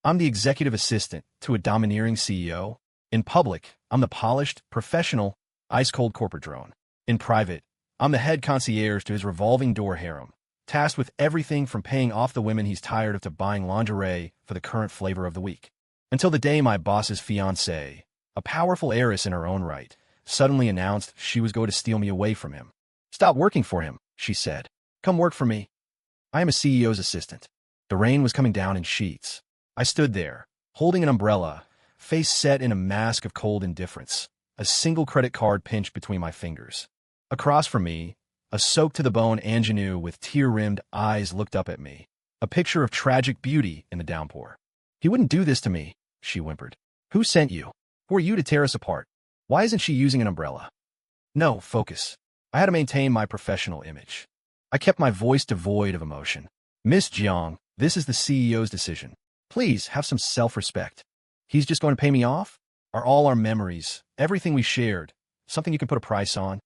I'm the executive assistant to a domineering CEO. In public, I'm the polished, professional, ice-cold corporate drone. In private, I'm the head concierge to his revolving door harem, tasked with everything from paying off the women he's tired of to buying lingerie for the current flavor of the week. Until the day my boss's fiancée, a powerful heiress in her own right, suddenly announced she was going to steal me away from him. "Stop working for him," she said. "Come work for me." I am a CEO's assistant. The rain was coming down in sheets. I stood there, holding an umbrella, face set in a mask of cold indifference, a single credit card pinched between my fingers. Across from me, a soaked-to-the-bone ingenue with tear-rimmed eyes looked up at me, a picture of tragic beauty in the downpour. "He wouldn't do this to me," she whimpered. "Who sent you? Who are you to tear us apart? Why isn't she using an umbrella?" No, focus. I had to maintain my professional image. I kept my voice devoid of emotion. "Miss Jiang, this is the CEO's decision. Please have some self-respect. He's just going to pay me off? Are all our memories, everything we shared, something you can put a price on?"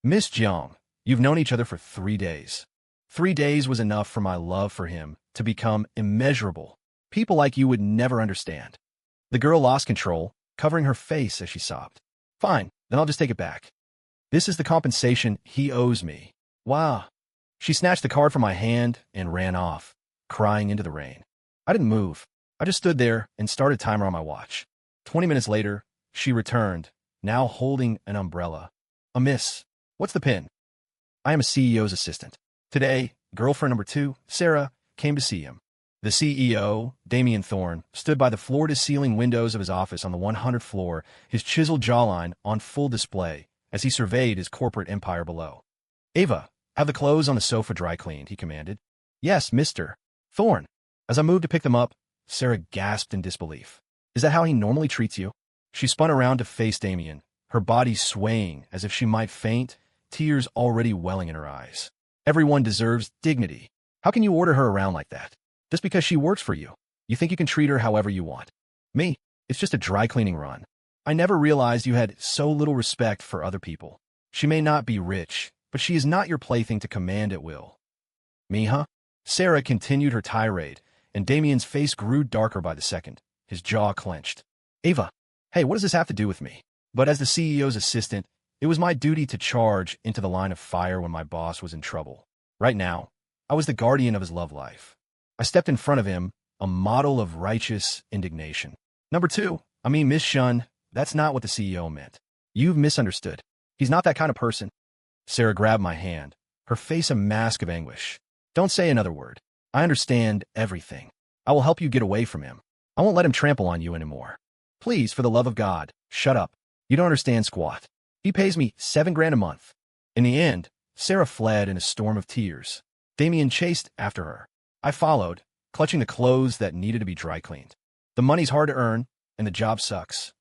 "Miss Jiang, you've known each other for 3 days. 3 days was enough for my love for him to become immeasurable. People like you would never understand." The girl lost control, covering her face as she sobbed. "Fine, then I'll just take it back. This is the compensation he owes me." "Wow." She snatched the card from my hand and ran off, crying into the rain. I didn't move. I just stood there and started timer on my watch. 20 minutes later, she returned, now holding an umbrella. "Miss, what's the pin?" "I am a CEO's assistant. Today, girlfriend number 2, Sarah, came to see him." The CEO, Damien Thorne, stood by the floor-to-ceiling windows of his office on the 100th floor, his chiseled jawline on full display as he surveyed his corporate empire below. "Ava, have the clothes on the sofa dry cleaned," he commanded. "Yes, Mr. Thorne." As I moved to pick them up, Sarah gasped in disbelief. "Is that how he normally treats you?" She spun around to face Damien, her body swaying as if she might faint, tears already welling in her eyes. "Everyone deserves dignity. How can you order her around like that? Just because she works for you, you think you can treat her however you want. Me, it's just a dry cleaning run. I never realized you had so little respect for other people. She may not be rich, but she is not your plaything to command at will." "Me, huh?" Sarah continued her tirade, and Damien's face grew darker by the second, his jaw clenched. "Ava, hey, what does this have to do with me?" But as the CEO's assistant, it was my duty to charge into the line of fire when my boss was in trouble. Right now, I was the guardian of his love life. I stepped in front of him, a model of righteous indignation. "Number 2, Miss Shun, that's not what the CEO meant. You've misunderstood. He's not that kind of person." Sarah grabbed my hand, her face a mask of anguish. "Don't say another word. I understand everything. I will help you get away from him. I won't let him trample on you anymore. Please, for the love of God, shut up. You don't understand squat. He pays me $7,000 a month." In the end, Sarah fled in a storm of tears. Damien chased after her. I followed, clutching the clothes that needed to be dry cleaned. The money's hard to earn, and the job sucks.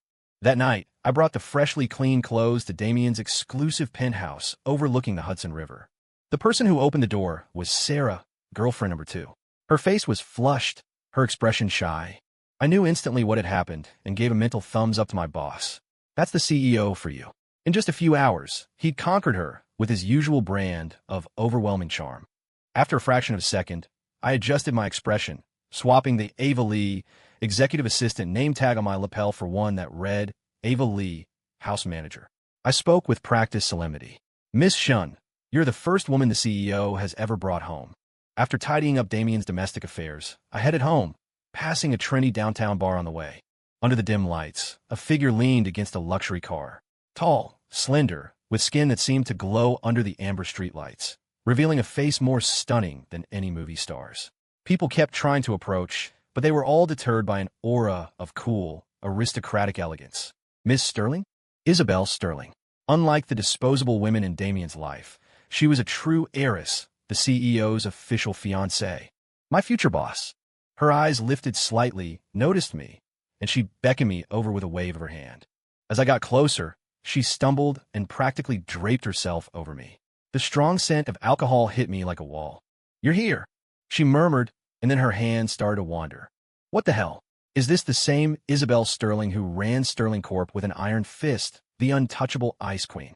That night, I brought the freshly cleaned clothes to Damien's exclusive penthouse overlooking the Hudson River. The person who opened the door was Sarah, girlfriend number 2. Her face was flushed, her expression shy. I knew instantly what had happened and gave a mental thumbs up to my boss. That's the CEO for you. In just a few hours, he'd conquered her with his usual brand of overwhelming charm. After a fraction of a second, I adjusted my expression, swapping the Ava Lee executive assistant name tag on my lapel for one that read Ava Lee, house manager. I spoke with practiced solemnity. "Miss Shun, you're the first woman the CEO has ever brought home." After tidying up Damien's domestic affairs, I headed home, passing a trendy downtown bar on the way. Under the dim lights, a figure leaned against a luxury car. Tall, slender, with skin that seemed to glow under the amber streetlights, revealing a face more stunning than any movie star's. People kept trying to approach, but they were all deterred by an aura of cool, aristocratic elegance. Miss Sterling? Isabel Sterling. Unlike the disposable women in Damien's life, she was a true heiress, the CEO's official fiancée. My future boss. Her eyes lifted slightly, noticed me, and she beckoned me over with a wave of her hand. As I got closer, she stumbled and practically draped herself over me. The strong scent of alcohol hit me like a wall. "You're here," she murmured, and then her hand started to wander. "What the hell? Is this the same Isabel Sterling who ran Sterling Corp with an iron fist, the untouchable Ice Queen?"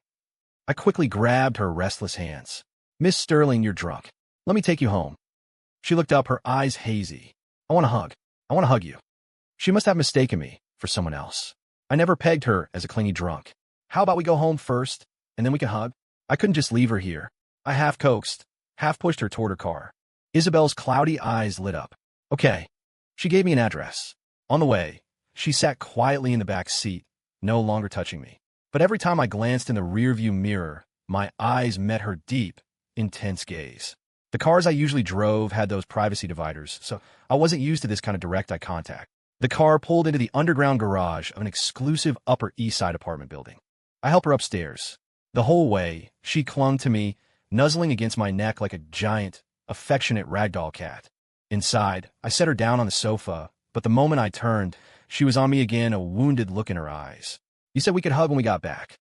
I quickly grabbed her restless hands. "Miss Sterling, you're drunk. Let me take you home." She looked up, her eyes hazy. I want to hug you." She must have mistaken me for someone else. I never pegged her as a clingy drunk. How about we go home first, and then we can hug? I couldn't just leave her here. I half coaxed, half pushed her toward her car. Isabel's cloudy eyes lit up. Okay. She gave me an address. On the way, she sat quietly in the back seat, no longer touching me. But every time I glanced in the rearview mirror, my eyes met her deep, intense gaze. The cars I usually drove had those privacy dividers, so I wasn't used to this kind of direct eye contact. The car pulled into the underground garage of an exclusive Upper East Side apartment building. I helped her upstairs. The whole way, she clung to me, nuzzling against my neck like a giant, affectionate ragdoll cat. Inside, I set her down on the sofa, but the moment I turned, she was on me again, a wounded look in her eyes. You said we could hug when we got back.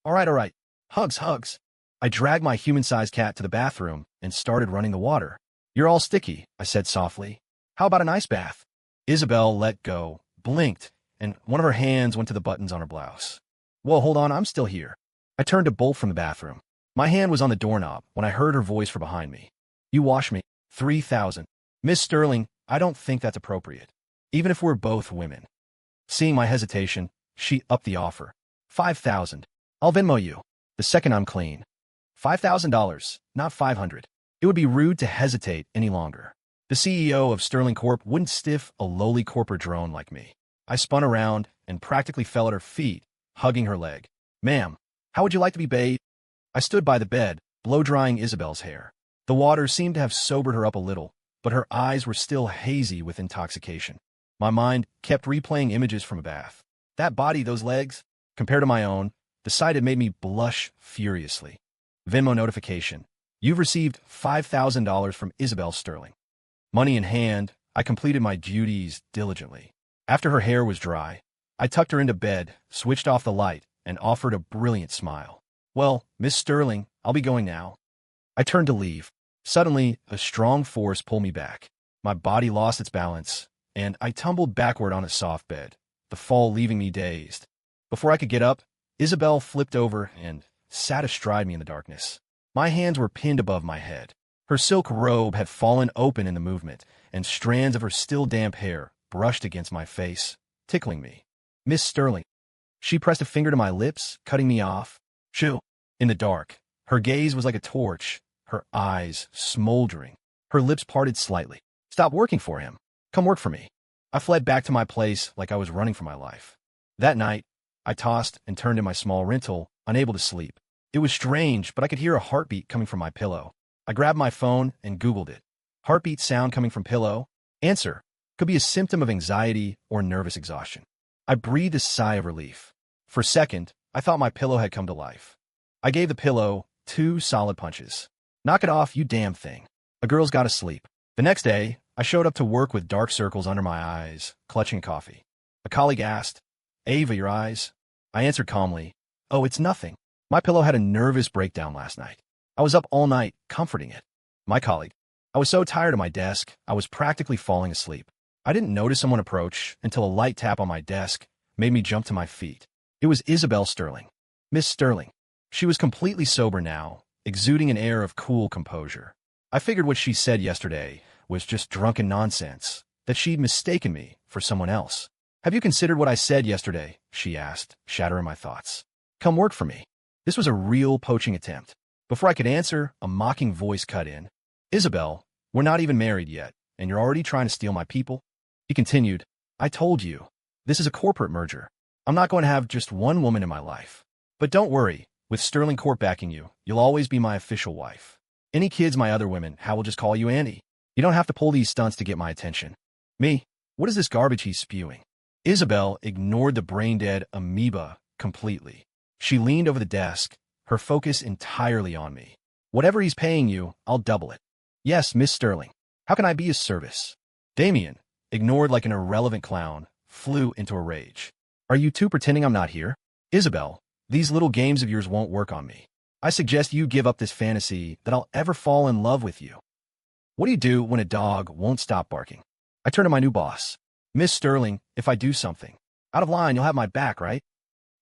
All right. Hugs, hugs. I dragged my human-sized cat to the bathroom and started running the water. You're all sticky, I said softly. How about an ice bath? Isabel let go, blinked, and one of her hands went to the buttons on her blouse. Whoa, hold on, I'm still here. I turned to bolt from the bathroom. My hand was on the doorknob when I heard her voice from behind me. You wash me. 3,000. Miss Sterling, I don't think that's appropriate. Even if we're both women. Seeing my hesitation, she upped the offer. 5,000. I'll Venmo you. The second I'm clean. $5,000, not 500. It would be rude to hesitate any longer. The CEO of Sterling Corp wouldn't stiff a lowly corporate drone like me. I spun around and practically fell at her feet, hugging her leg. Ma'am, how would you like to be bathed? I stood by the bed, blow-drying Isabel's hair. The water seemed to have sobered her up a little, but her eyes were still hazy with intoxication. My mind kept replaying images from a bath. That body, those legs, compared to my own, the sight had made me blush furiously. Venmo notification. You've received $5,000 from Isabel Sterling. Money in hand, I completed my duties diligently. After her hair was dry, I tucked her into bed, switched off the light, and offered a brilliant smile. Well, Miss Sterling, I'll be going now. I turned to leave. Suddenly, a strong force pulled me back. My body lost its balance, and I tumbled backward on a soft bed, the fall leaving me dazed. Before I could get up, Isabel flipped over and sat astride me in the darkness. My hands were pinned above my head. Her silk robe had fallen open in the movement, and strands of her still damp hair brushed against my face, tickling me. Miss Sterling. She pressed a finger to my lips, cutting me off. Shoo. In the dark, her gaze was like a torch, her eyes smoldering. Her lips parted slightly. Stop working for him. Come work for me. I fled back to my place like I was running for my life. That night, I tossed and turned in my small rental, unable to sleep. It was strange, but I could hear a heartbeat coming from my pillow. I grabbed my phone and Googled it. Heartbeat sound coming from pillow? Answer. Could be a symptom of anxiety or nervous exhaustion. I breathed a sigh of relief. For a second, I thought my pillow had come to life. I gave the pillow 2 solid punches. Knock it off, you damn thing. A girl's gotta sleep. The next day, I showed up to work with dark circles under my eyes, clutching coffee. A colleague asked, Ava, your eyes? I answered calmly, oh, it's nothing. My pillow had a nervous breakdown last night. I was up all night, comforting it. My colleague. I was so tired of my desk, I was practically falling asleep. I didn't notice someone approach until a light tap on my desk made me jump to my feet. It was Isabel Sterling. Miss Sterling. She was completely sober now, exuding an air of cool composure. I figured what she said yesterday was just drunken nonsense, that she'd mistaken me for someone else. Have you considered what I said yesterday? She asked, shattering my thoughts. Come work for me. This was a real poaching attempt. Before I could answer, a mocking voice cut in. Isabel, we're not even married yet, and you're already trying to steal my people? He continued, I told you, this is a corporate merger. I'm not going to have just one woman in my life. But don't worry, with Sterling Corp backing you, you'll always be my official wife. Any kids my other women, Hal will just call you Andy. You don't have to pull these stunts to get my attention. Me? What is this garbage he's spewing? Isabel ignored the brain-dead amoeba completely. She leaned over the desk, her focus entirely on me. Whatever he's paying you, I'll double it. Yes, Miss Sterling. How can I be of service? Damien, ignored like an irrelevant clown, flew into a rage. Are you two pretending I'm not here? Isabel, these little games of yours won't work on me. I suggest you give up this fantasy that I'll ever fall in love with you. What do you do when a dog won't stop barking? I turn to my new boss. Miss Sterling, if I do something out of line, you'll have my back, right?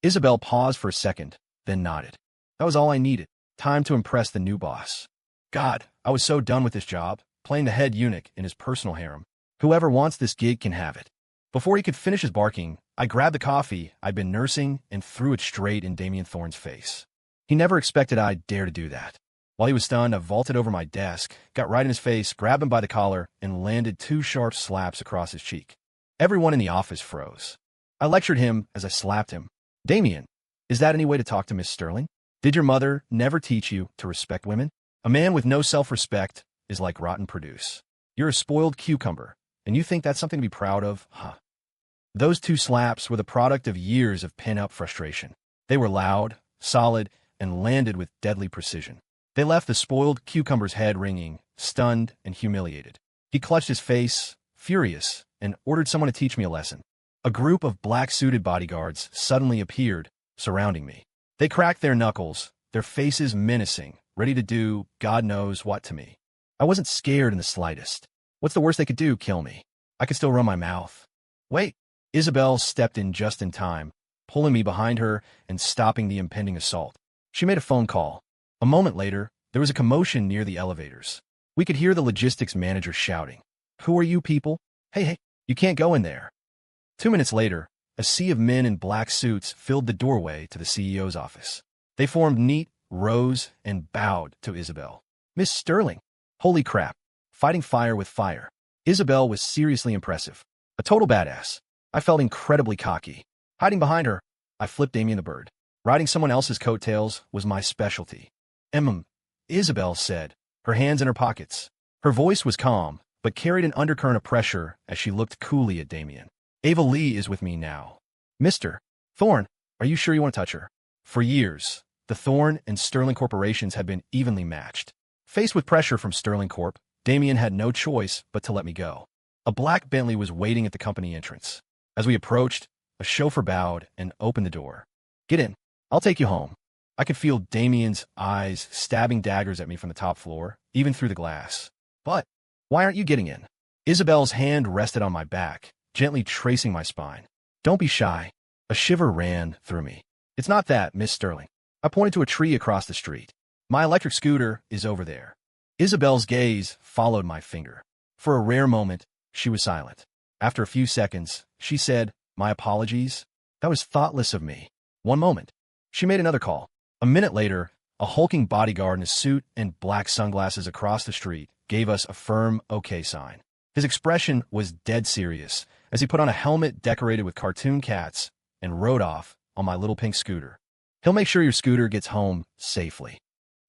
Isabel paused for a second, then nodded. That was all I needed. Time to impress the new boss. God, I was so done with this job, playing the head eunuch in his personal harem. Whoever wants this gig can have it. Before he could finish his barking, I grabbed the coffee I'd been nursing and threw it straight in Damien Thorne's face. He never expected I'd dare to do that. While he was stunned, I vaulted over my desk, got right in his face, grabbed him by the collar, and landed 2 sharp slaps across his cheek. Everyone in the office froze. I lectured him as I slapped him. Damien, is that any way to talk to Miss Sterling? Did your mother never teach you to respect women? A man with no self-respect is like rotten produce. You're a spoiled cucumber, and you think that's something to be proud of, huh? Those 2 slaps were the product of years of pent-up frustration. They were loud, solid, and landed with deadly precision. They left the spoiled cucumber's head ringing, stunned and humiliated. He clutched his face, furious, and ordered someone to teach me a lesson. A group of black-suited bodyguards suddenly appeared, surrounding me. They cracked their knuckles, their faces menacing, ready to do God knows what to me. I wasn't scared in the slightest. What's the worst they could do? Kill me. I could still run my mouth. Wait. Isabel stepped in just in time, pulling me behind her and stopping the impending assault. She made a phone call. A moment later, there was a commotion near the elevators. We could hear the logistics manager shouting, "Who are you people? Hey, you can't go in there." 2 minutes later, a sea of men in black suits filled the doorway to the CEO's office. They formed neat rows and bowed to Isabel. "Miss Sterling." Holy crap. Fighting fire with fire. Isabel was seriously impressive. A total badass. I felt incredibly cocky. Hiding behind her, I flipped Damien the bird. Riding someone else's coattails was my specialty. Isabel said, her hands in her pockets. Her voice was calm, but carried an undercurrent of pressure as she looked coolly at Damien. "Ava Lee is with me now." "Mr. Thorne, are you sure you want to touch her?" For years, the Thorne and Sterling corporations had been evenly matched. Faced with pressure from Sterling Corp., Damien had no choice but to let me go. A black Bentley was waiting at the company entrance. As we approached, a chauffeur bowed and opened the door. "Get in. I'll take you home." I could feel Damien's eyes stabbing daggers at me from the top floor, even through the glass. "But why aren't you getting in?" Isabel's hand rested on my back, gently tracing my spine. "Don't be shy." A shiver ran through me. "It's not that, Miss Sterling." I pointed to a tree across the street. "My electric scooter is over there." Isabel's gaze followed my finger. For a rare moment, she was silent. After a few seconds, she said, "My apologies. That was thoughtless of me." One moment. She made another call. A minute later, a hulking bodyguard in a suit and black sunglasses across the street gave us a firm okay sign. His expression was dead serious as he put on a helmet decorated with cartoon cats and rode off on my little pink scooter. "He'll make sure your scooter gets home safely."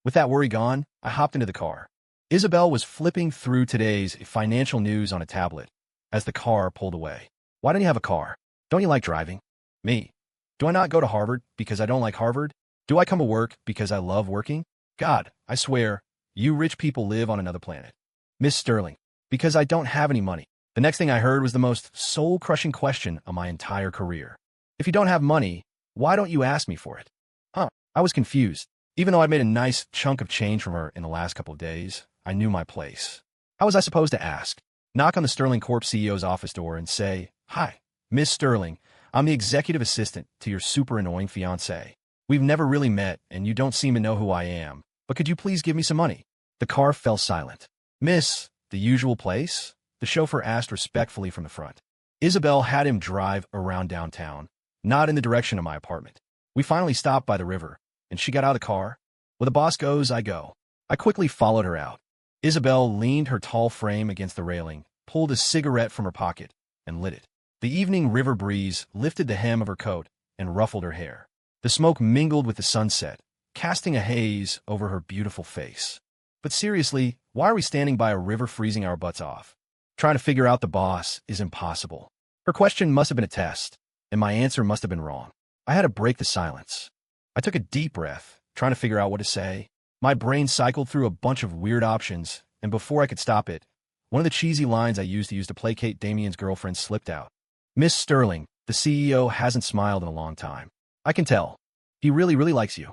With that worry gone, I hopped into the car. Isabel was flipping through today's financial news on a tablet as the car pulled away. "Why don't you have a car? Don't you like driving?" "Me? Do I not go to Harvard because I don't like Harvard? Do I come to work because I love working? God, I swear, you rich people live on another planet." "Miss Sterling, because I don't have any money." The next thing I heard was the most soul-crushing question of my entire career. "If you don't have money, why don't you ask me for it?" I was confused. Even though I'd made a nice chunk of change from her in the last couple of days, I knew my place. How was I supposed to ask? Knock on the Sterling Corp CEO's office door and say, "Hi, Miss Sterling, I'm the executive assistant to your super annoying fiancé. We've never really met, and you don't seem to know who I am, but could you please give me some money?" The car fell silent. "Miss, the usual place?" the chauffeur asked respectfully from the front. Isabel had him drive around downtown, not in the direction of my apartment. We finally stopped by the river, and she got out of the car. "Where the boss goes, I go." I quickly followed her out. Isabel leaned her tall frame against the railing, pulled a cigarette from her pocket, and lit it. The evening river breeze lifted the hem of her coat and ruffled her hair. The smoke mingled with the sunset, casting a haze over her beautiful face. But seriously, why are we standing by a river freezing our butts off? Trying to figure out the boss is impossible. Her question must have been a test, and my answer must have been wrong. I had to break the silence. I took a deep breath, trying to figure out what to say. My brain cycled through a bunch of weird options, and before I could stop it, one of the cheesy lines I used to placate Damien's girlfriend slipped out. "Miss Sterling, the CEO hasn't smiled in a long time. I can tell. He really, really likes you."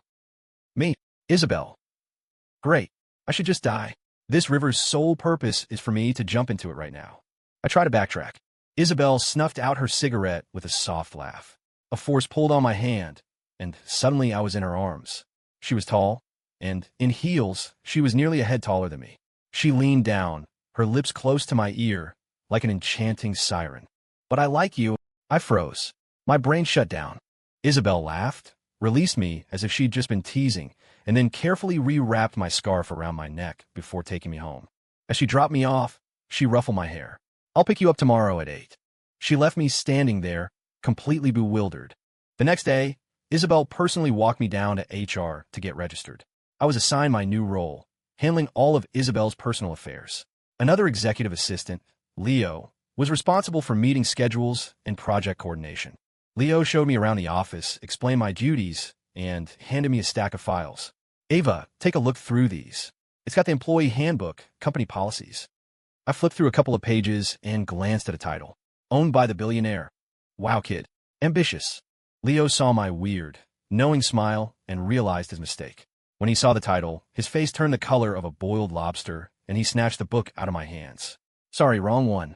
"Me? Isabel. Great. I should just die. This river's sole purpose is for me to jump into it right now." I try to backtrack. Isabel snuffed out her cigarette with a soft laugh. A force pulled on my hand, and suddenly I was in her arms. She was tall, and in heels, she was nearly a head taller than me. She leaned down, her lips close to my ear, like an enchanting siren. But I like you. I froze. My brain shut down. Isabel laughed, released me as if she'd just been teasing, and then carefully rewrapped my scarf around my neck before taking me home. As she dropped me off, she ruffled my hair. I'll pick you up tomorrow at 8. She left me standing there, completely bewildered. The next day, Isabel personally walked me down to HR to get registered. I was assigned my new role, handling all of Isabel's personal affairs. Another executive assistant, Leo, was responsible for meeting schedules and project coordination. Leo showed me around the office, explained my duties, and handed me a stack of files. Ava, take a look through these. It's got the employee handbook, company policies. I flipped through a couple of pages and glanced at a title. Owned by the billionaire. Wow, kid. Ambitious. Leo saw my weird, knowing smile and realized his mistake. When he saw the title, his face turned the color of a boiled lobster, and he snatched the book out of my hands. Sorry, wrong one.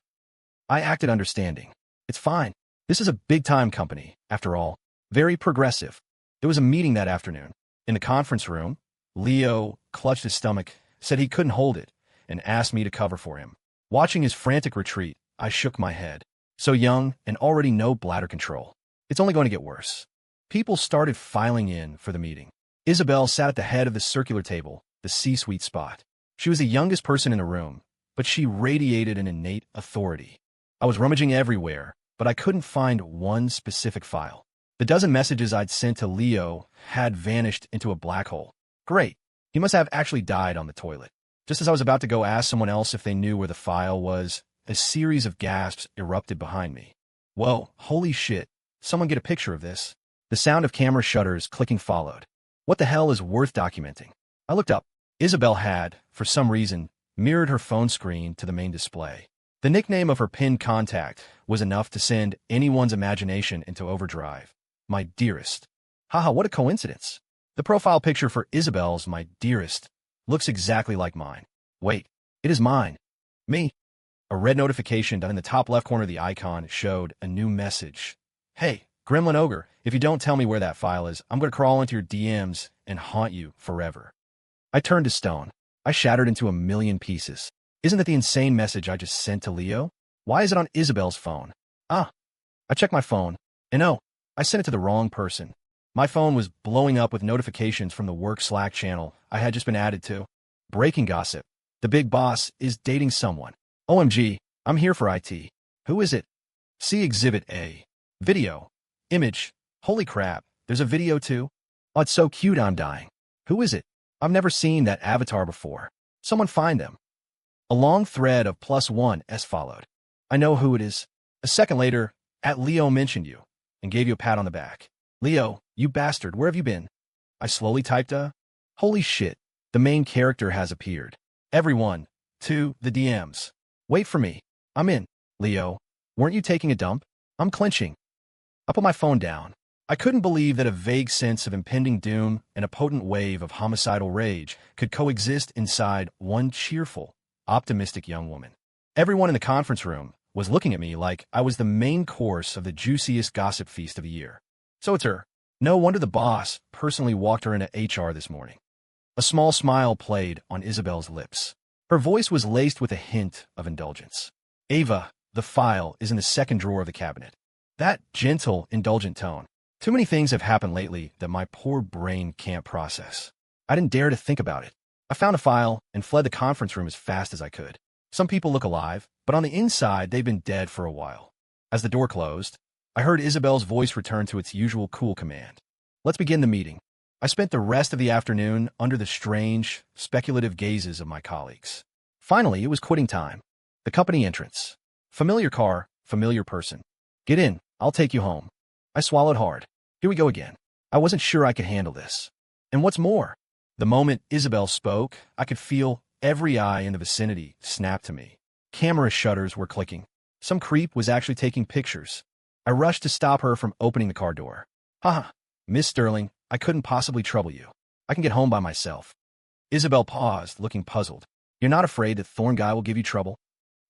I acted understanding. It's fine. This is a big-time company, after all. Very progressive. There was a meeting that afternoon. In the conference room, Leo clutched his stomach, said he couldn't hold it, and asked me to cover for him. Watching his frantic retreat, I shook my head. So young and already no bladder control. It's only going to get worse. People started filing in for the meeting. Isabel sat at the head of the circular table, the C-suite spot. She was the youngest person in the room, but she radiated an innate authority. I was rummaging everywhere, but I couldn't find one specific file. The dozen messages I'd sent to Leo had vanished into a black hole. Great. He must have actually died on the toilet. Just as I was about to go ask someone else if they knew where the file was, a series of gasps erupted behind me. Whoa, holy shit. Someone get a picture of this. The sound of camera shutters clicking followed. What the hell is worth documenting? I looked up. Isabel had, for some reason, mirrored her phone screen to the main display. The nickname of her pinned contact was enough to send anyone's imagination into overdrive. My dearest. Haha, what a coincidence. The profile picture for Isabel's my dearest looks exactly like mine. Wait, it is mine. Me. A red notification down in the top left corner of the icon showed a new message. Hey, Gremlin Ogre, if you don't tell me where that file is, I'm going to crawl into your DMs and haunt you forever. I turned to stone. I shattered into a million pieces. Isn't that the insane message I just sent to Leo? Why is it on Isabel's phone? I checked my phone, and no, I sent it to the wrong person. My phone was blowing up with notifications from the work Slack channel I had just been added to. Breaking gossip. The big boss is dating someone. OMG, I'm here for IT. Who is it? See Exhibit A. Video. Image. Holy crap, there's a video too? Oh, it's so cute I'm dying. Who is it? I've never seen that avatar before. Someone find them. A long thread of +1s followed. I know who it is. A second later, @Leo mentioned you and gave you a pat on the back. Leo, you bastard, where have you been? I slowly typed holy shit, the main character has appeared. Everyone, to the DMs. Wait for me. I'm in. Leo, weren't you taking a dump? I'm clenching. I put my phone down. I couldn't believe that a vague sense of impending doom and a potent wave of homicidal rage could coexist inside one cheerful, optimistic young woman. Everyone in the conference room was looking at me like I was the main course of the juiciest gossip feast of the year. So it's her. No wonder the boss personally walked her into HR this morning. A small smile played on Isabel's lips. Her voice was laced with a hint of indulgence. Ava, the file is in the second drawer of the cabinet. That gentle, indulgent tone. Too many things have happened lately that my poor brain can't process. I didn't dare to think about it. I found a file and fled the conference room as fast as I could. Some people look alive, but on the inside, they've been dead for a while. As the door closed, I heard Isabel's voice return to its usual cool command. Let's begin the meeting. I spent the rest of the afternoon under the strange, speculative gazes of my colleagues. Finally, it was quitting time. The company entrance. Familiar car, familiar person. Get in, I'll take you home. I swallowed hard. Here we go again. I wasn't sure I could handle this. And what's more, the moment Isabel spoke, I could feel every eye in the vicinity snap to me. Camera shutters were clicking. Some creep was actually taking pictures. I rushed to stop her from opening the car door. Haha, Miss Sterling, I couldn't possibly trouble you. I can get home by myself. Isabel paused, looking puzzled. You're not afraid that Thorn Guy will give you trouble?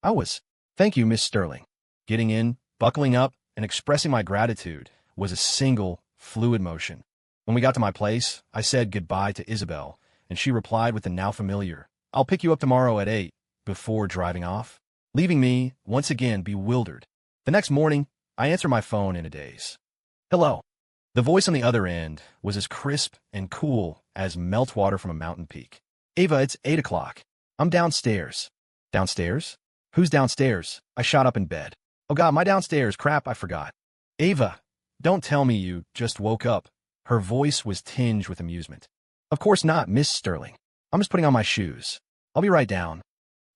I was. Thank you, Miss Sterling. Getting in, buckling up, and expressing my gratitude was a single, fluid motion. When we got to my place, I said goodbye to Isabel, and she replied with the now familiar, I'll pick you up tomorrow at 8, before driving off, leaving me, once again, bewildered. The next morning, I answer my phone in a daze. Hello. The voice on the other end was as crisp and cool as meltwater from a mountain peak. Ava, it's 8 o'clock. I'm downstairs. Downstairs? Who's downstairs? I shot up in bed. Oh God, my downstairs. Crap, I forgot. Ava, don't tell me you just woke up. Her voice was tinged with amusement. Of course not, Miss Sterling. I'm just putting on my shoes. I'll be right down.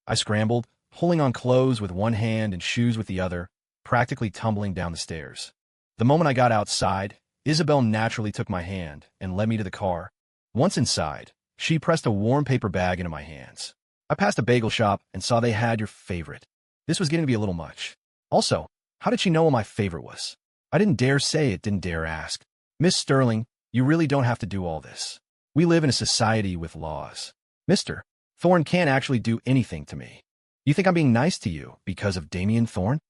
I scrambled, pulling on clothes with one hand and shoes with the other, practically tumbling down the stairs. The moment I got outside, Isabel naturally took my hand and led me to the car. Once inside, she pressed a warm paper bag into my hands. I passed a bagel shop and saw they had your favorite. This was getting to be a little much. Also, how did she know what my favorite was? I didn't dare say it, didn't dare ask. Miss Sterling, you really don't have to do all this. We live in a society with laws. Mr. Thorne can't actually do anything to me. You think I'm being nice to you because of Damien Thorne?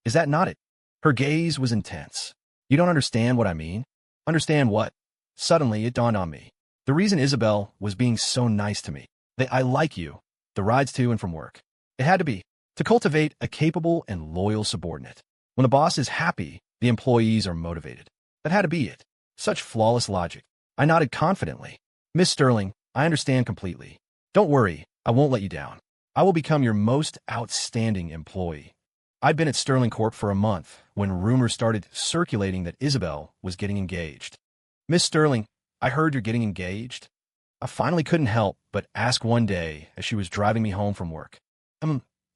Is that not it? Her gaze was intense. You don't understand what I mean? Understand what? Suddenly, it dawned on me. The reason Isabel was being so nice to me, that I like you, the rides to and from work. It had to be to cultivate a capable and loyal subordinate. When the boss is happy, the employees are motivated. That had to be it. Such flawless logic. I nodded confidently. Miss Sterling, I understand completely. Don't worry, I won't let you down. I will become your most outstanding employee. I'd been at Sterling Corp for a month when rumors started circulating that Isabel was getting engaged. Miss Sterling, I heard you're getting engaged. I finally couldn't help but ask one day as she was driving me home from work.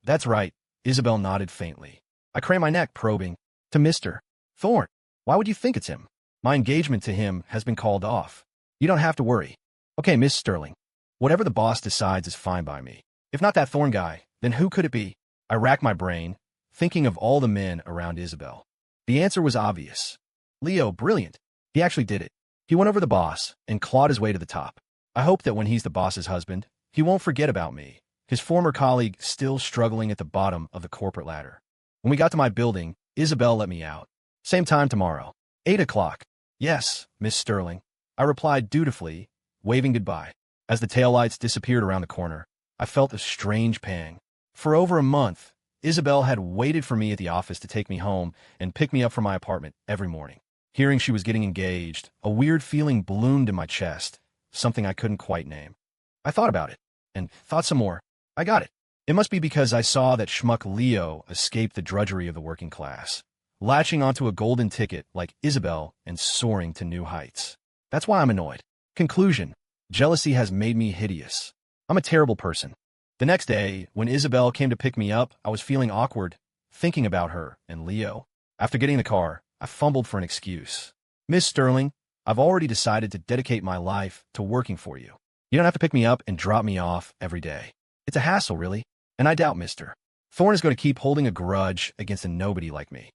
That's right, Isabel nodded faintly. I craned my neck, probing. To Mr. Thorne. Why would you think it's him? My engagement to him has been called off. You don't have to worry. Okay, Miss Sterling. Whatever the boss decides is fine by me. If not that Thorne guy, then who could it be? I racked my brain, thinking of all the men around Isabel. The answer was obvious. Leo, brilliant. He actually did it. He went over the boss and clawed his way to the top. I hope that when he's the boss's husband, he won't forget about me, his former colleague still struggling at the bottom of the corporate ladder. When we got to my building, Isabel let me out. Same time tomorrow. 8 o'clock. Yes, Miss Sterling. I replied dutifully, waving goodbye. As the taillights disappeared around the corner, I felt a strange pang. For over a month, Isabel had waited for me at the office to take me home and pick me up from my apartment every morning. Hearing she was getting engaged, a weird feeling ballooned in my chest, something I couldn't quite name. I thought about it, and thought some more. I got it. It must be because I saw that schmuck Leo escape the drudgery of the working class, latching onto a golden ticket like Isabel and soaring to new heights. That's why I'm annoyed. Conclusion. Jealousy has made me hideous. I'm a terrible person. The next day, when Isabel came to pick me up, I was feeling awkward, thinking about her and Leo. After getting in the car, I fumbled for an excuse. Miss Sterling, I've already decided to dedicate my life to working for you. You don't have to pick me up and drop me off every day. It's a hassle, really, and I doubt Mr. Thorne is going to keep holding a grudge against a nobody like me.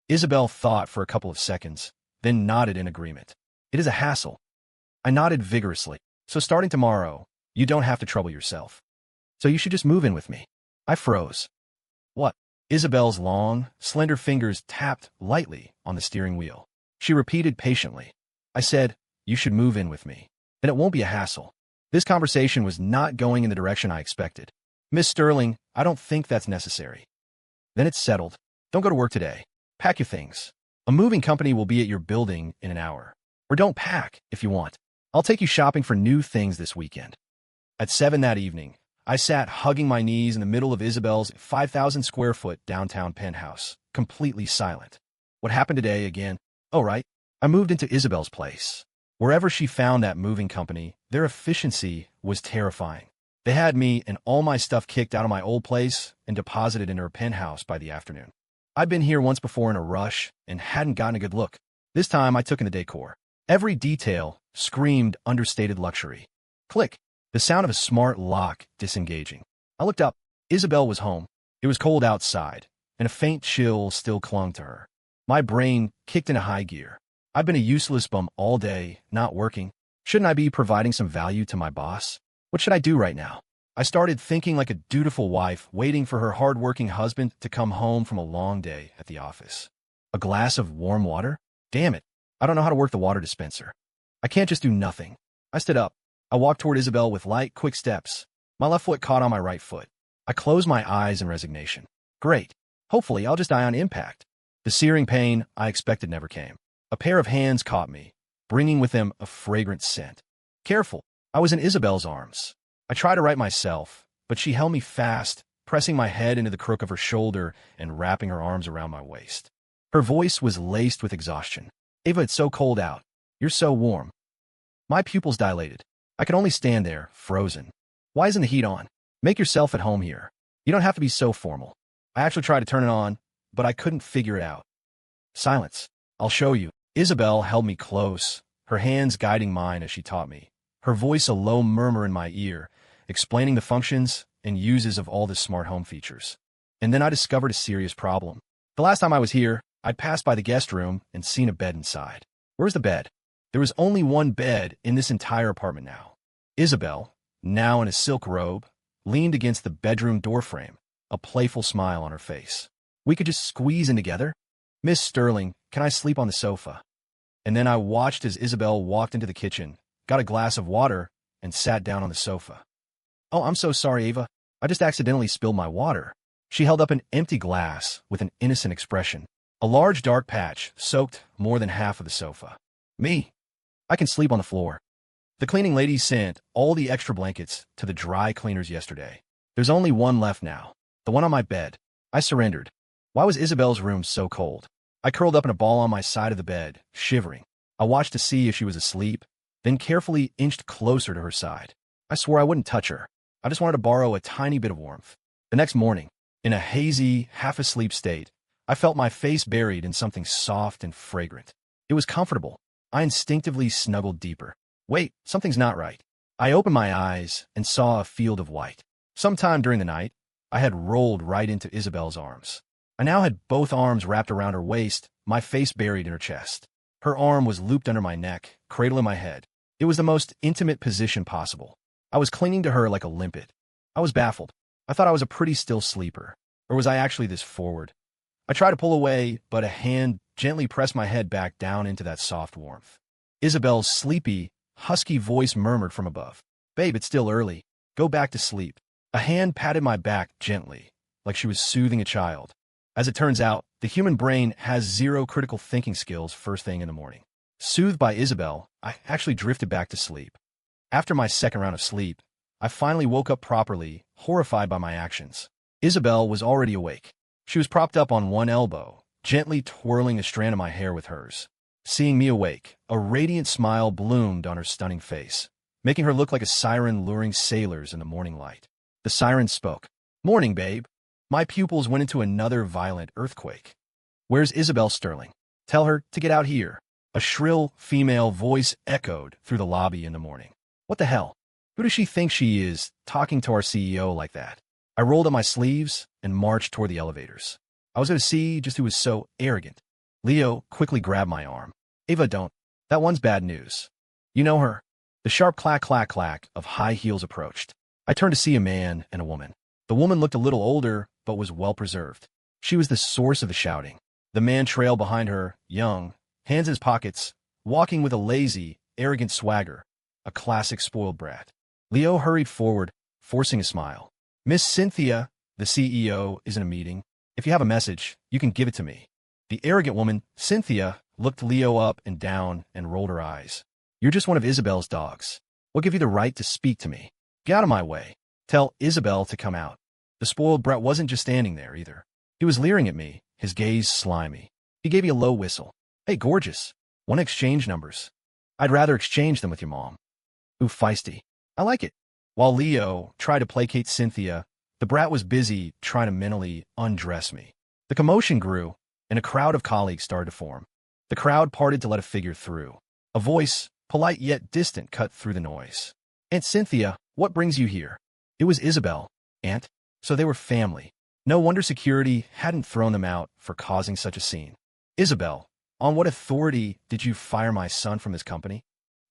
Isabel thought for a couple of seconds, then nodded in agreement. It is a hassle. I nodded vigorously. So starting tomorrow, you don't have to trouble yourself. So you should just move in with me. I froze. What? Isabel's long, slender fingers tapped lightly on the steering wheel. She repeated patiently. I said, you should move in with me. Then it won't be a hassle. This conversation was not going in the direction I expected. Miss Sterling, I don't think that's necessary. Then it's settled. Don't go to work today. Pack your things. A moving company will be at your building in an hour. Or don't pack if you want. I'll take you shopping for new things this weekend. At 7 that evening, I sat hugging my knees in the middle of Isabel's 5,000-square-foot downtown penthouse, completely silent. What happened today again? Oh, right. I moved into Isabel's place. Wherever she found that moving company, their efficiency was terrifying. They had me and all my stuff kicked out of my old place and deposited in her penthouse by the afternoon. I'd been here once before in a rush and hadn't gotten a good look. This time I took in the decor. Every detail screamed understated luxury. Click. The sound of a smart lock disengaging. I looked up. Isabel was home. It was cold outside, and a faint chill still clung to her. My brain kicked into high gear. I've been a useless bum all day, not working. Shouldn't I be providing some value to my boss? What should I do right now? I started thinking like a dutiful wife waiting for her hard-working husband to come home from a long day at the office. A glass of warm water? Damn it. I don't know how to work the water dispenser. I can't just do nothing. I stood up. I walked toward Isabel with light, quick steps. My left foot caught on my right foot. I closed my eyes in resignation. Great. Hopefully, I'll just die on impact. The searing pain I expected never came. A pair of hands caught me, bringing with them a fragrant scent. Careful. I was in Isabel's arms. I tried to right myself, but she held me fast, pressing my head into the crook of her shoulder and wrapping her arms around my waist. Her voice was laced with exhaustion. Ava, it's so cold out. You're so warm. My pupils dilated. I could only stand there, frozen. Why isn't the heat on? Make yourself at home here. You don't have to be so formal. I actually tried to turn it on, but I couldn't figure it out. Silence. I'll show you. Isabel held me close, her hands guiding mine as she taught me, her voice a low murmur in my ear, explaining the functions and uses of all the smart home features. And then I discovered a serious problem. The last time I was here, I'd passed by the guest room and seen a bed inside. Where's the bed? There was only one bed in this entire apartment now. Isabel, now in a silk robe, leaned against the bedroom doorframe, a playful smile on her face. We could just squeeze in together? Miss Sterling, can I sleep on the sofa? And then I watched as Isabel walked into the kitchen, got a glass of water, and sat down on the sofa. Oh, I'm so sorry, Ava. I just accidentally spilled my water. She held up an empty glass with an innocent expression. A large dark patch soaked more than half of the sofa. Me? I can sleep on the floor. The cleaning lady sent all the extra blankets to the dry cleaners yesterday. There's only one left now, the one on my bed. I surrendered. Why was Isabel's room so cold? I curled up in a ball on my side of the bed, shivering. I watched to see if she was asleep, then carefully inched closer to her side. I swore I wouldn't touch her. I just wanted to borrow a tiny bit of warmth. The next morning, in a hazy, half-asleep state, I felt my face buried in something soft and fragrant. It was comfortable. I instinctively snuggled deeper. Wait, something's not right. I opened my eyes and saw a field of white. Sometime during the night, I had rolled right into Isabel's arms. I now had both arms wrapped around her waist, my face buried in her chest. Her arm was looped under my neck, cradling my head. It was the most intimate position possible. I was clinging to her like a limpet. I was baffled. I thought I was a pretty still sleeper. Or was I actually this forward? I tried to pull away, but a hand gently pressed my head back down into that soft warmth. Isabel's sleepy, husky voice murmured from above. Babe, it's still early. Go back to sleep. A hand patted my back gently, like she was soothing a child. As it turns out, the human brain has zero critical thinking skills first thing in the morning. Soothed by Isabel, I actually drifted back to sleep. After my second round of sleep, I finally woke up properly, horrified by my actions. Isabel was already awake. She was propped up on one elbow, gently twirling a strand of my hair with hers. Seeing me awake, a radiant smile bloomed on her stunning face, making her look like a siren luring sailors in the morning light. The siren spoke. Morning, babe. My pupils went into another violent earthquake. Where's Isabel Sterling? Tell her to get out here. A shrill female voice echoed through the lobby in the morning. What the hell? Who does she think she is, talking to our CEO like that? I rolled up my sleeves and marched toward the elevators. I was going to see just who was so arrogant. Leo quickly grabbed my arm. Ava, don't. That one's bad news. You know her. The sharp clack, clack, clack of high heels approached. I turned to see a man and a woman. The woman looked a little older, but was well-preserved. She was the source of the shouting. The man trailed behind her, young, hands in his pockets, walking with a lazy, arrogant swagger, a classic spoiled brat. Leo hurried forward, forcing a smile. Miss Cynthia, the CEO, is in a meeting. If you have a message, you can give it to me. The arrogant woman, Cynthia, looked Leo up and down and rolled her eyes. You're just one of Isabel's dogs. What give you the right to speak to me? Get out of my way. Tell Isabel to come out. The spoiled brat wasn't just standing there, either. He was leering at me, his gaze slimy. He gave me a low whistle. Hey, gorgeous. Want to exchange numbers? I'd rather exchange them with your mom. Ooh, feisty. I like it. While Leo tried to placate Cynthia, the brat was busy trying to mentally undress me. The commotion grew, and a crowd of colleagues started to form. The crowd parted to let a figure through. A voice, polite yet distant, cut through the noise. Aunt Cynthia, what brings you here? It was Isabel, Aunt. So they were family. No wonder security hadn't thrown them out for causing such a scene. Isabel, on what authority did you fire my son from his company?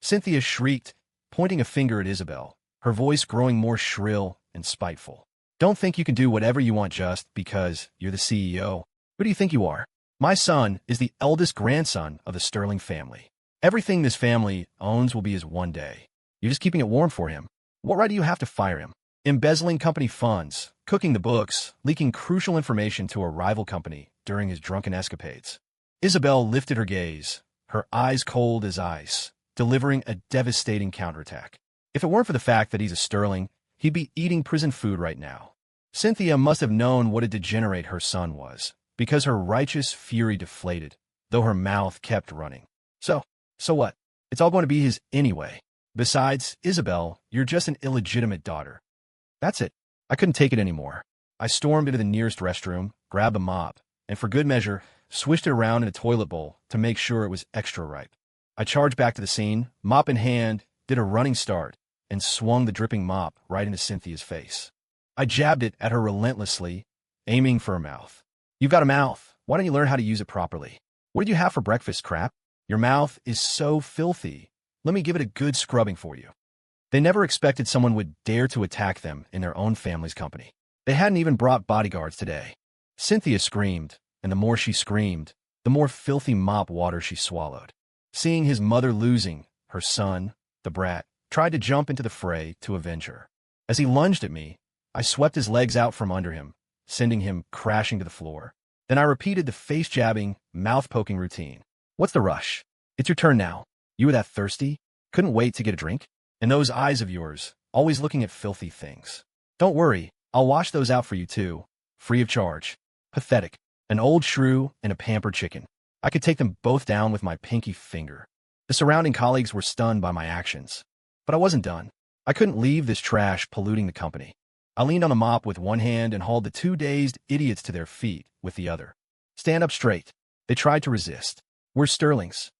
Cynthia shrieked, pointing a finger at Isabel, her voice growing more shrill and spiteful. Don't think you can do whatever you want just because you're the CEO. Who do you think you are? My son is the eldest grandson of the Sterling family. Everything this family owns will be his one day. You're just keeping it warm for him. What right do you have to fire him? embezzling company funds, cooking the books, leaking crucial information to a rival company during his drunken escapades. Isabel lifted her gaze, her eyes cold as ice, delivering a devastating counterattack. If it weren't for the fact that he's a Sterling, he'd be eating prison food right now. Cynthia must have known what a degenerate her son was, because her righteous fury deflated, though her mouth kept running. So what? It's all going to be his anyway. Besides, Isabel, you're just an illegitimate daughter. That's it. I couldn't take it anymore. I stormed into the nearest restroom, grabbed a mop, and for good measure, swished it around in a toilet bowl to make sure it was extra ripe. I charged back to the scene, mop in hand, did a running start, and swung the dripping mop right into Cynthia's face. I jabbed it at her relentlessly, aiming for her mouth. You've got a mouth. Why don't you learn how to use it properly? What did you have for breakfast, crap? Your mouth is so filthy. Let me give it a good scrubbing for you. They never expected someone would dare to attack them in their own family's company. They hadn't even brought bodyguards today. Cynthia screamed, and the more she screamed, the more filthy mop water she swallowed. Seeing his mother losing, her son, the brat, tried to jump into the fray to avenge her. As he lunged at me, I swept his legs out from under him, sending him crashing to the floor. Then I repeated the face-jabbing, mouth-poking routine. What's the rush? It's your turn now. You were that thirsty? Couldn't wait to get a drink? And those eyes of yours, always looking at filthy things. Don't worry, I'll wash those out for you too, free of charge. Pathetic. An old shrew and a pampered chicken. I could take them both down with my pinky finger. The surrounding colleagues were stunned by my actions. But I wasn't done. I couldn't leave this trash polluting the company. I leaned on the mop with one hand and hauled the two dazed idiots to their feet with the other. Stand up straight. They tried to resist. We're Sterlings.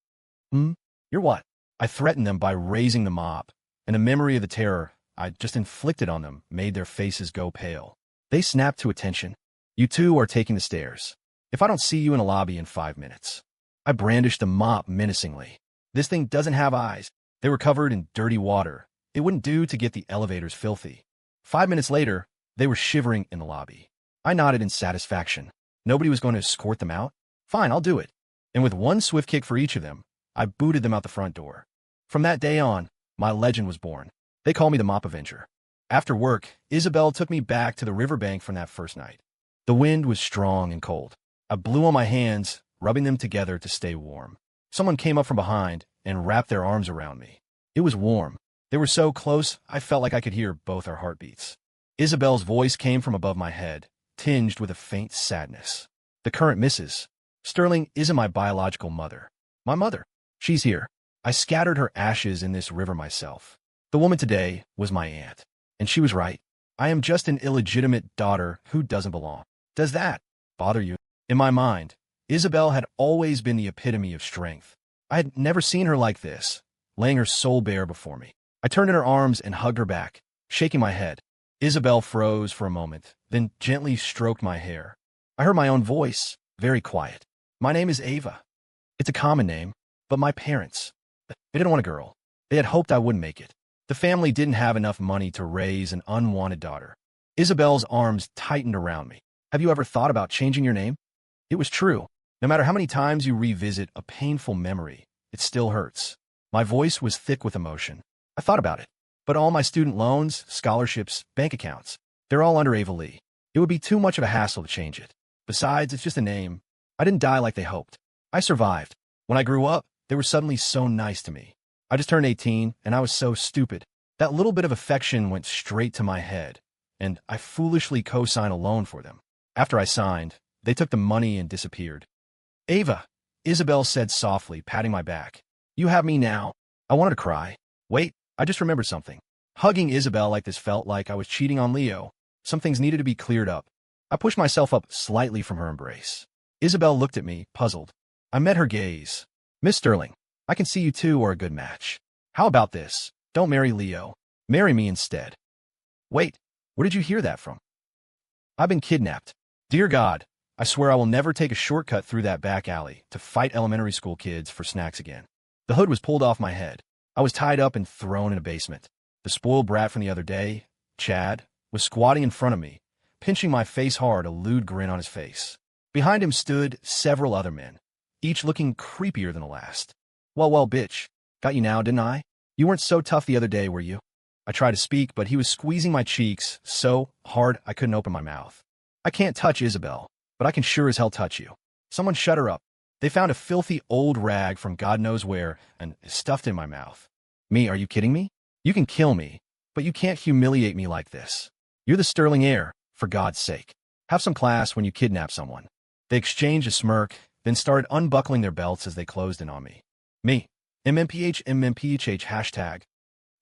You're what? I threatened them by raising the mop, and the memory of the terror I just inflicted on them made their faces go pale. They snapped to attention. You two are taking the stairs. If I don't see you in a lobby in 5 minutes. I brandished the mop menacingly. This thing doesn't have eyes. They were covered in dirty water. It wouldn't do to get the elevators filthy. 5 minutes later, they were shivering in the lobby. I nodded in satisfaction. Nobody was going to escort them out? Fine, I'll do it. And with one swift kick for each of them, I booted them out the front door. From that day on, my legend was born. They call me the Mop Avenger. After work, Isabel took me back to the riverbank from that first night. The wind was strong and cold. I blew on my hands, rubbing them together to stay warm. Someone came up from behind and wrapped their arms around me. It was warm. They were so close, I felt like I could hear both our heartbeats. Isabel's voice came from above my head, tinged with a faint sadness. The current Mrs. Sterling isn't my biological mother. My mother. She's here. I scattered her ashes in this river myself. The woman today was my aunt. And she was right. I am just an illegitimate daughter who doesn't belong. Does that bother you? In my mind, Isabel had always been the epitome of strength. I had never seen her like this, laying her soul bare before me. I turned in her arms and hugged her back, shaking my head. Isabel froze for a moment, then gently stroked my hair. I heard my own voice, very quiet. My name is Ava. It's a common name, but my parents, they didn't want a girl. They had hoped I wouldn't make it. The family didn't have enough money to raise an unwanted daughter. Isabel's arms tightened around me. Have you ever thought about changing your name? It was true. No matter how many times you revisit a painful memory, it still hurts. My voice was thick with emotion. I thought about it. But all my student loans, scholarships, bank accounts, they're all under Ava Lee. It would be too much of a hassle to change it. Besides, it's just a name. I didn't die like they hoped. I survived. When I grew up, they were suddenly so nice to me. I just turned 18, and I was so stupid. That little bit of affection went straight to my head, and I foolishly co-signed a loan for them. After I signed, they took the money and disappeared. Ava, Isabel said softly, patting my back. You have me now. I wanted to cry. Wait, I just remembered something. Hugging Isabel like this felt like I was cheating on Leo. Some things needed to be cleared up. I pushed myself up slightly from her embrace. Isabel looked at me, puzzled. I met her gaze. Miss Sterling, I can see you two are a good match. How about this? Don't marry Leo. Marry me instead. Wait, where did you hear that from? I've been kidnapped. Dear God, I swear I will never take a shortcut through that back alley to fight elementary school kids for snacks again. The hood was pulled off my head. I was tied up and thrown in a basement. The spoiled brat from the other day, Chad, was squatting in front of me, pinching my face hard, a lewd grin on his face. Behind him stood several other men, each looking creepier than the last. Well, bitch. Got you now, didn't I? You weren't so tough the other day, were you? I tried to speak, but he was squeezing my cheeks so hard I couldn't open my mouth. I can't touch Isabel, but I can sure as hell touch you. Someone shut her up. They found a filthy old rag from God knows where and stuffed in my mouth. Me, are you kidding me? You can kill me, but you can't humiliate me like this. You're the sterling heir, for God's sake. Have some class when you kidnap someone. They exchanged a smirk, then started unbuckling their belts as they closed in on me. Me. MMPH hashtag.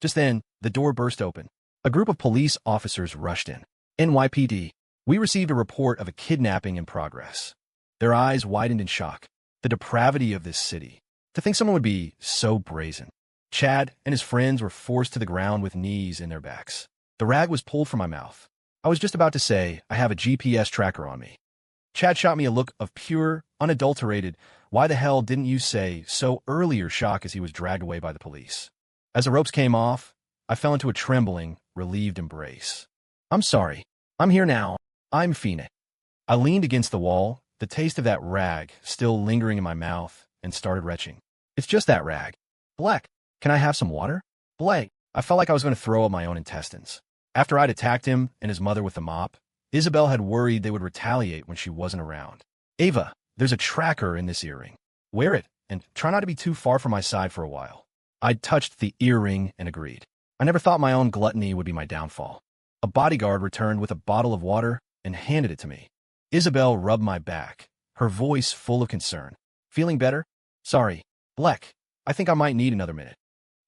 Just then, the door burst open. A group of police officers rushed in. NYPD. We received a report of a kidnapping in progress. Their eyes widened in shock. The depravity of this city. To think someone would be so brazen. Chad and his friends were forced to the ground with knees in their backs. The rag was pulled from my mouth. I was just about to say, I have a GPS tracker on me. Chad shot me a look of pure, unadulterated, why the hell didn't you say so earlier shock as he was dragged away by the police. As the ropes came off, I fell into a trembling, relieved embrace. I'm sorry. I'm here now. I'm Fiancée. I leaned against the wall, the taste of that rag still lingering in my mouth, and started retching. It's just that rag. Black, can I have some water? Blake. I felt like I was going to throw up my own intestines. After I'd attacked him and his mother with the mop, Isabel had worried they would retaliate when she wasn't around. Ava, there's a tracker in this earring. Wear it, and try not to be too far from my side for a while. I'd touched the earring and agreed. I never thought my own gluttony would be my downfall. A bodyguard returned with a bottle of water and handed it to me. Isabel rubbed my back, her voice full of concern. Feeling better? Sorry, Blek. I think I might need another minute.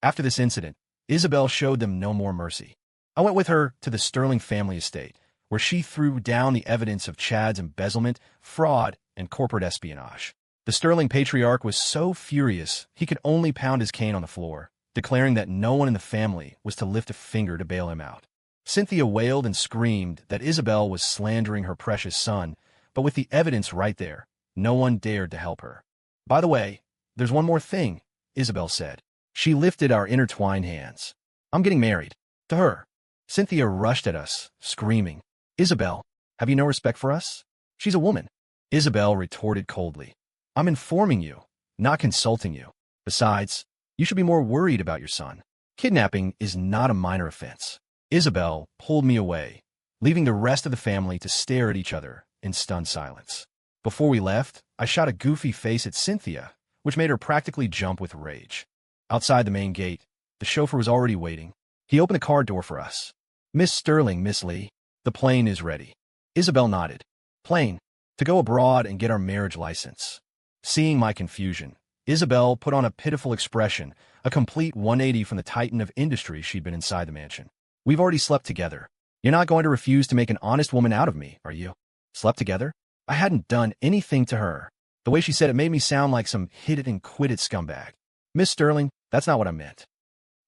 After this incident, Isabel showed them no more mercy. I went with her to the Sterling family estate, where she threw down the evidence of Chad's embezzlement, fraud, and corporate espionage. The Sterling patriarch was so furious he could only pound his cane on the floor, declaring that no one in the family was to lift a finger to bail him out. Cynthia wailed and screamed that Isabel was slandering her precious son, but with the evidence right there, no one dared to help her. By the way, there's one more thing, Isabel said. She lifted our intertwined hands. I'm getting married. To her. Cynthia rushed at us, screaming, Isabel, have you no respect for us? She's a woman. Isabel retorted coldly. I'm informing you, not consulting you. Besides, you should be more worried about your son. Kidnapping is not a minor offense. Isabel pulled me away, leaving the rest of the family to stare at each other in stunned silence. Before we left, I shot a goofy face at Cynthia, which made her practically jump with rage. Outside the main gate, the chauffeur was already waiting. He opened the car door for us. Miss Sterling, Miss Lee, the plane is ready. Isabel nodded. Plane, to go abroad and get our marriage license. Seeing my confusion, Isabel put on a pitiful expression, a complete 180 from the titan of industry she'd been inside the mansion. We've already slept together. You're not going to refuse to make an honest woman out of me, are you? Slept together? I hadn't done anything to her. The way she said it made me sound like some hit-it-and-quit-it scumbag. Miss Sterling, that's not what I meant.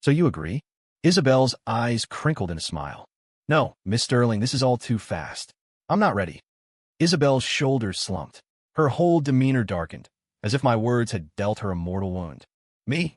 So you agree? Isabel's eyes crinkled in a smile. No, Miss Sterling, this is all too fast. I'm not ready. Isabel's shoulders slumped. Her whole demeanor darkened, as if my words had dealt her a mortal wound. Me?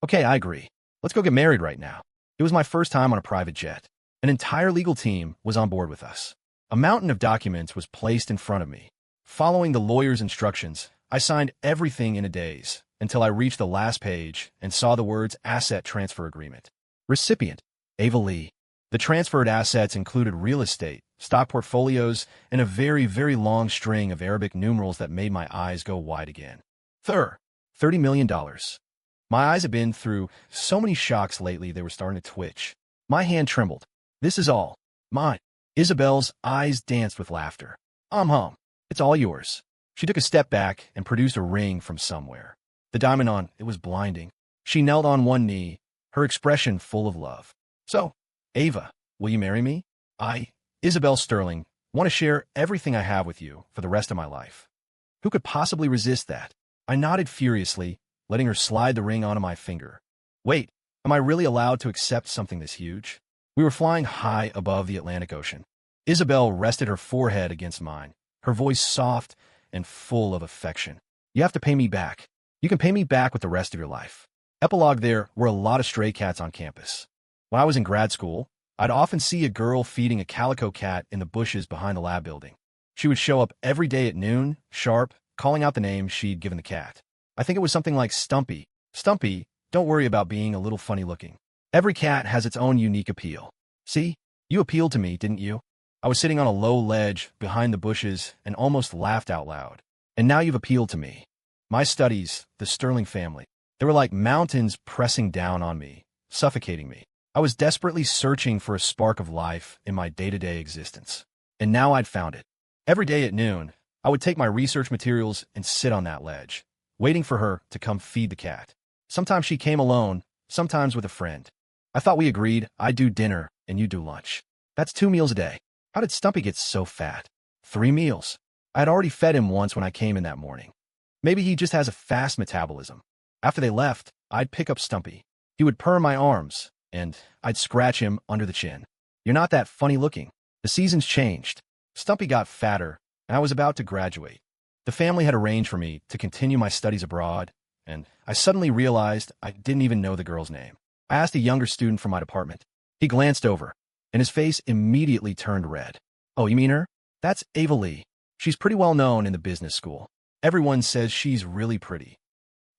Okay, I agree. Let's go get married right now. It was my first time on a private jet. An entire legal team was on board with us. A mountain of documents was placed in front of me. Following the lawyer's instructions, I signed everything in a daze until I reached the last page and saw the words Asset Transfer Agreement. Recipient, Ava Lee. The transferred assets included real estate, stock portfolios, and a very, very long string of Arabic numerals that made my eyes go wide again. $30 million. My eyes have been through so many shocks lately they were starting to twitch. My hand trembled. This is all mine. Isabel's eyes danced with laughter. I'm home. It's all yours. She took a step back and produced a ring from somewhere. The diamond on it was blinding. She knelt on one knee, her expression full of love. So, Ava, will you marry me? I, Isabel Sterling, want to share everything I have with you for the rest of my life. Who could possibly resist that? I nodded furiously, letting her slide the ring onto my finger. Wait, am I really allowed to accept something this huge? We were flying high above the Atlantic Ocean. Isabel rested her forehead against mine, her voice soft and full of affection. You have to pay me back. You can pay me back with the rest of your life. Epilogue: there were a lot of stray cats on campus. When I was in grad school, I'd often see a girl feeding a calico cat in the bushes behind the lab building. She would show up every day at noon, sharp, calling out the name she'd given the cat. I think it was something like Stumpy. Stumpy, don't worry about being a little funny looking. Every cat has its own unique appeal. See, you appealed to me, didn't you? I was sitting on a low ledge behind the bushes and almost laughed out loud. And now you've appealed to me. My studies, the Sterling family, they were like mountains pressing down on me, suffocating me. I was desperately searching for a spark of life in my day-to-day existence. And now I'd found it. Every day at noon, I would take my research materials and sit on that ledge, waiting for her to come feed the cat. Sometimes she came alone, sometimes with a friend. I thought we agreed I'd do dinner and you'd do lunch. That's 2 meals a day. How did Stumpy get so fat? 3 meals. I had already fed him once when I came in that morning. Maybe he just has a fast metabolism. After they left, I'd pick up Stumpy. He would purr my arms, and I'd scratch him under the chin. You're not that funny looking. The seasons changed. Stumpy got fatter, and I was about to graduate. The family had arranged for me to continue my studies abroad, and I suddenly realized I didn't even know the girl's name. I asked a younger student from my department. He glanced over, and his face immediately turned red. Oh, you mean her? That's Ava Lee. She's pretty well known in the business school. Everyone says she's really pretty.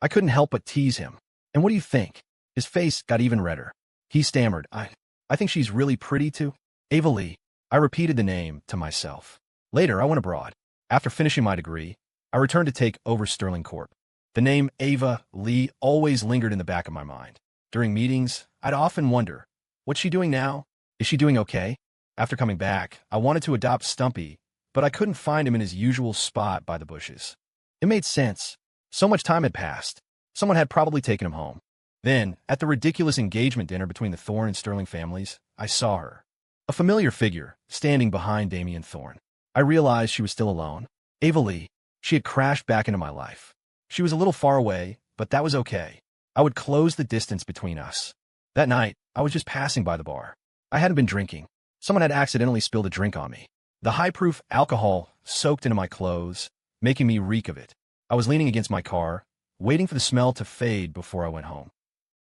I couldn't help but tease him. And what do you think? His face got even redder. He stammered, I think she's really pretty too. Ava Lee. I repeated the name to myself. Later, I went abroad. After finishing my degree, I returned to take over Sterling Corp. The name Ava Lee always lingered in the back of my mind. During meetings, I'd often wonder, what's she doing now? Is she doing okay? After coming back, I wanted to adopt Stumpy, but I couldn't find him in his usual spot by the bushes. It made sense. So much time had passed. Someone had probably taken him home. Then, at the ridiculous engagement dinner between the Thorne and Sterling families, I saw her. A familiar figure, standing behind Damien Thorne. I realized she was still alone. Ava Lee. She had crashed back into my life. She was a little far away, but that was okay. I would close the distance between us. That night, I was just passing by the bar. I hadn't been drinking. Someone had accidentally spilled a drink on me. The high-proof alcohol soaked into my clothes, making me reek of it. I was leaning against my car, waiting for the smell to fade before I went home.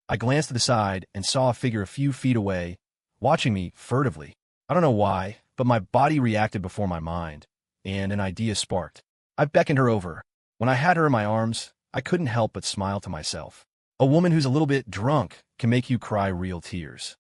I glanced to the side and saw a figure a few feet away, watching me furtively. I don't know why, but my body reacted before my mind, and an idea sparked. I beckoned her over. When I had her in my arms, I couldn't help but smile to myself. A woman who's a little bit drunk can make you cry real tears.